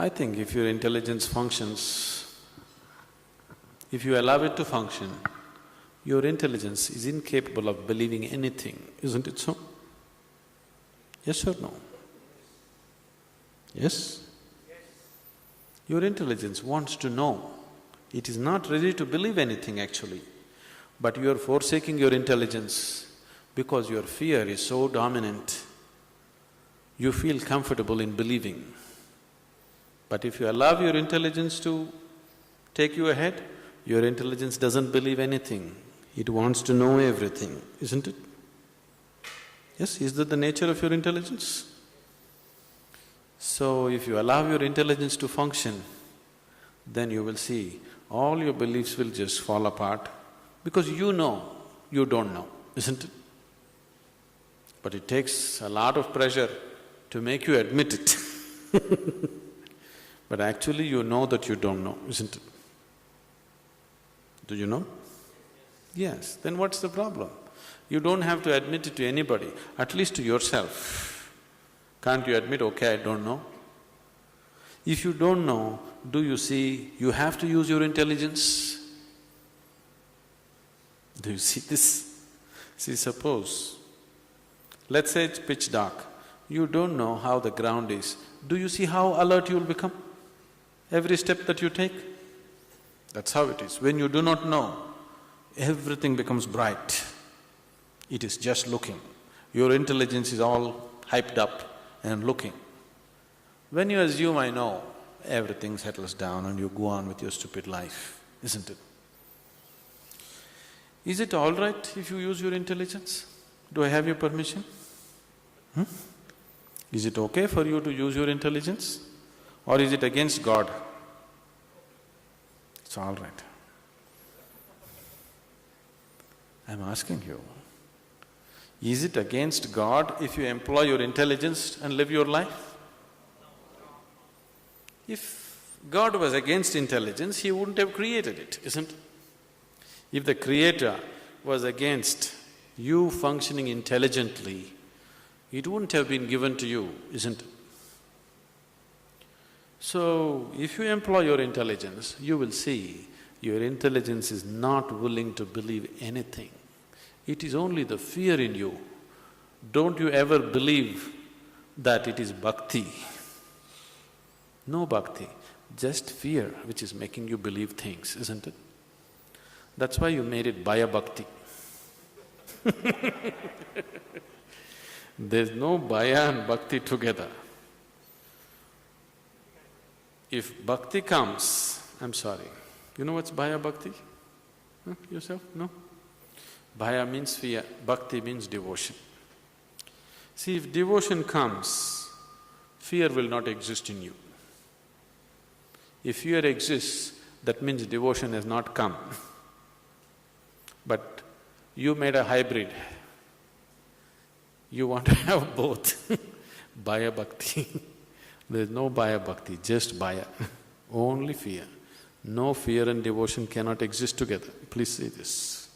I think if your intelligence functions, if you allow it to function, your intelligence is incapable of believing anything, isn't it so? Yes or no? Yes? Your intelligence wants to know. It is not ready to believe anything actually, but you are forsaking your intelligence because your fear is so dominant. You feel comfortable in believing. But if you allow your intelligence to take you ahead, your intelligence doesn't believe anything. It wants to know everything, isn't it? Yes, is that the nature of your intelligence? So, if you allow your intelligence to function, then you will see all your beliefs will just fall apart because you know you don't know, isn't it? But it takes a lot of pressure to make you admit it but actually you know that you don't know, isn't it? Do you know? Yes, then what's the problem? You don't have to admit it to anybody, at least to yourself. Can't you admit, okay, I don't know? If you don't know, do you see you have to use your intelligence? Do you see this? See, suppose, let's say it's pitch dark, you don't know how the ground is. Do you see how alert you'll become? Every step that you take? That's how it is. When you do not know, everything becomes bright. It is just looking. Your intelligence is all hyped up and looking. When you assume, I know, everything settles down and you go on with your stupid life, isn't it? Is it all right if you use your intelligence? Do I have your permission? Is it okay for you to use your intelligence? Or is it against God? It's all right. I'm asking you, is it against God if you employ your intelligence and live your life? If God was against intelligence, He wouldn't have created it, isn't it? If the Creator was against you functioning intelligently, it wouldn't have been given to you, isn't it? So, if you employ your intelligence, you will see your intelligence is not willing to believe anything. It is only the fear in you. Don't you ever believe that it is bhakti. No bhakti, just fear which is making you believe things, isn't it? That's why you made it bhaya bhakti. There's no bhaya and bhakti together. If bhakti comes, I'm sorry, you know what's bhaya bhakti? Yourself? No? Bhaya means fear, bhakti means devotion. See, if devotion comes, fear will not exist in you. If fear exists, that means devotion has not come. But you made a hybrid. You want to have both bhaya bhakti. There's no bhaya bhakti, just bhaya, only fear. No fear and devotion cannot exist together. Please say this.